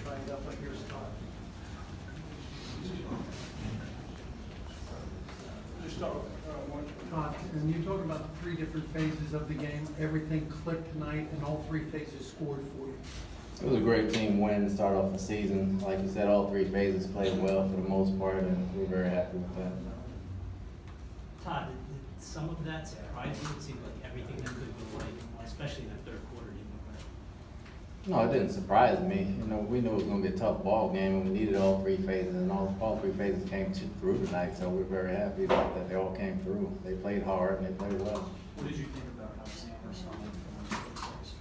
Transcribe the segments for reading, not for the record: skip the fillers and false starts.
lined up, like here's Todd. Just start with one. Todd, and you talk about the three different phases of the game. Everything clicked tonight, and all three phases scored for you. It was a great team win to start off the season. Like you said, all three phases played well for the most part, and we're very happy with that. Todd, did some of that surprise you? It seemed like everything that could go right, especially in the third quarter, didn't go right. No, it didn't surprise me. You know, we knew it was going to be a tough ball game, and we needed all three phases, and all three phases came through tonight. So we're very happy about that they all came through. They played hard and they played well. What did you think about how Sam responded from the first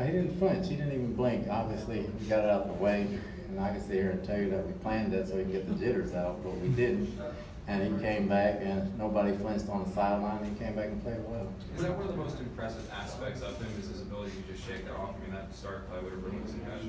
He didn't flinch. He didn't even blink. Obviously, we got it out the way, and I can sit here and tell you that we planned that so we could get the jitters out, but we didn't. And he came back, and nobody flinched on the sideline. He came back and played well. Is that one of the most impressive aspects of him, is his ability to just shake it off? I mean, that start play would have ruined some guys.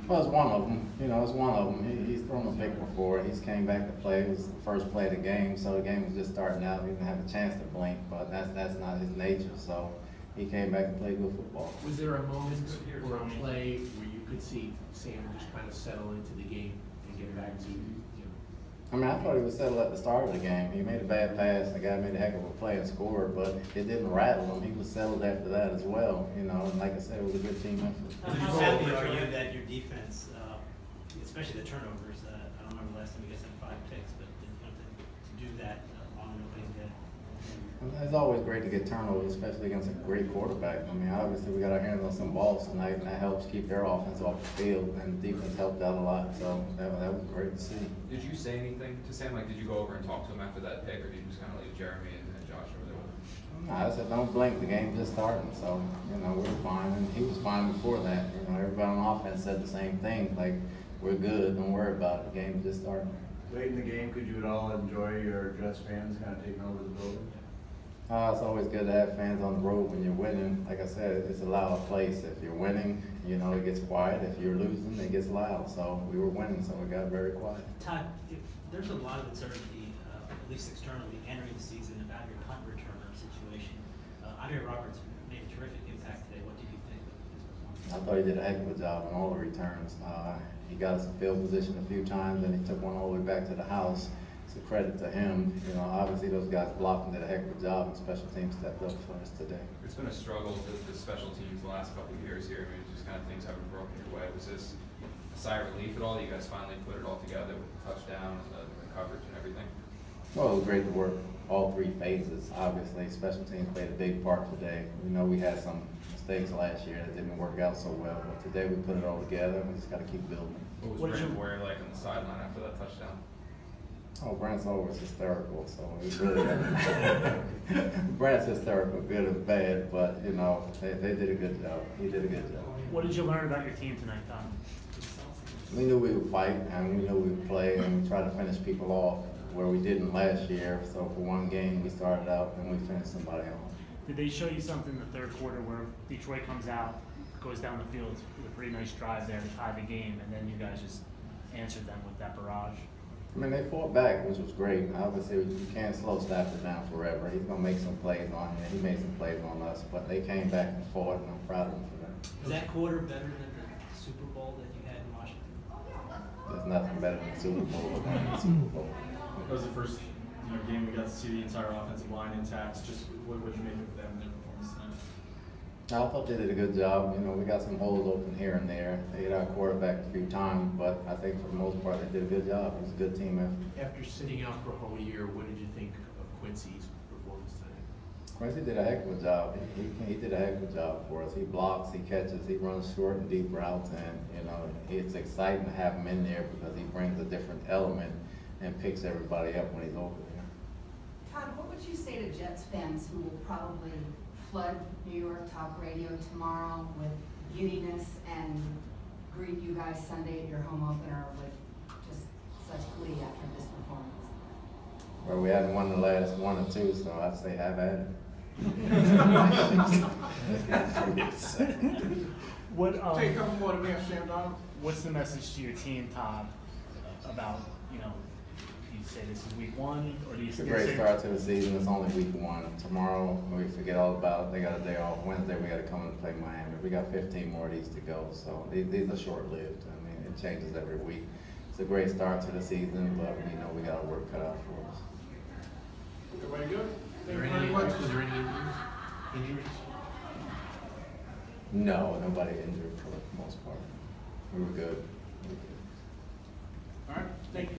Well, it's one of them. You know, it's one of them. He's thrown a pick before. He's came back to play. It was the first play of the game, so the game was just starting out. He didn't have a chance to blink, but that's not his nature. So he came back and played good football. Was there a moment or a play where you could see Sam just kind of settle into the game and get back to, I mean, I thought he was settled at the start of the game. He made a bad pass, the guy made a heck of a play and scored, but it didn't rattle him. He was settled after that as well, you know, and like I said, it was a good team effort. How happy are you that your defense, especially the turnovers, I don't remember the last time you guys had 5 picks, but to do that on an opening day? It's always great to get turnovers, especially against a great quarterback. I mean, obviously, we got our hands on some balls tonight, and that helps keep their offense off the field, and the defense helped out a lot, so that was great to see. Did you say anything to Sam? Like, did you go over and talk to him after that pick, or did you just kind of leave Jeremy and Josh over there with him? I said, don't blink, the game's just starting, so, you know, we're fine, and he was fine before that. You know, everybody on offense said the same thing, like, we're good, don't worry about it, the game's just starting. Late in the game, could you at all enjoy your Jets fans kind of taking over the building? It's always good to have fans on the road when you're winning. Like I said, it's a loud place. If you're winning, you know, it gets quiet. If you're losing, it gets loud. So we were winning, so it got very quiet. Todd, there's a lot of uncertainty, at least externally, entering the season about your punt returner situation. Andre Roberts made a terrific impact today. What did you think of his performance? I thought he did a heck of a job on all the returns. He got us in field position a few times, and he took one all the way back to the house. It's a credit to him. You know, obviously those guys blocked and did a heck of a job, and special teams stepped up for us today. It's been a struggle with the special teams the last couple of years here. I mean, just kind of things haven't broken your way. Was this a sigh of relief at all? You guys finally put it all together with the touchdown and the coverage and everything? Well, it was great to work all three phases. Obviously, special teams played a big part today. We know we had some mistakes last year that didn't work out so well, but today we put it all together. We just got to keep building. What was Brent Ware like on the sideline after that touchdown? Oh, Brent's always hysterical, so he's really Brent's hysterical, good and bad, but, you know, they did a good job. He did a good job. What did you learn about your team tonight, Tom? We knew we would fight, and we knew we would play, and we tried to finish people off where we didn't last year. So for one game, we started out, and we finished somebody off. Did they show you something in the third quarter where Detroit comes out, goes down the field with a pretty nice drive there to tie the game, and then you guys just answered them with that barrage? I mean, they fought back, which was great. Obviously, you can't slow Stafford down forever. He's going to make some plays on him. He made some plays on us, but they came back and fought, and I'm proud of them for that. Is that quarter better than the Super Bowl that you had in Washington? There's nothing better than the Super Bowl than the Super Bowl. That was the first game we got to see the entire offensive line intact. Just what would you make of them and their performance tonight? I thought they did a good job. You know, we got some holes open here and there. They hit our quarterback a few times, but I think for the most part they did a good job. It was a good team effort. after sitting out for a whole year, what did you think of Quincy's performance tonight? Quincy did a heck of a job. He did a heck of a job for us. He blocks, he catches, he runs short and deep routes, and, you know, it's exciting to have him in there because he brings a different element and picks everybody up when he's over there. Todd, what would you say to Jets fans who will probably flood New York Talk Radio tomorrow with giddiness and greet you guys Sunday at your home opener with just such glee after this performance? Well, we hadn't won the last 1 or 2, so I'd say have at it. Take a couple more to me, Sam Donald. What's the message to your team, Todd, about, you know, Do you say this is week one, or do you? It's a great start to the season. It's only week one. Tomorrow, we forget all about it. They got a day off. Wednesday, we gotta come and play Miami. We got 15 more of these to go, so these are short-lived. I mean, it changes every week. It's a great start to the season, but we know we got our work cut out for us. Everybody good? Was there any injuries? No, nobody injured for the most part. We were good. All right, thank you.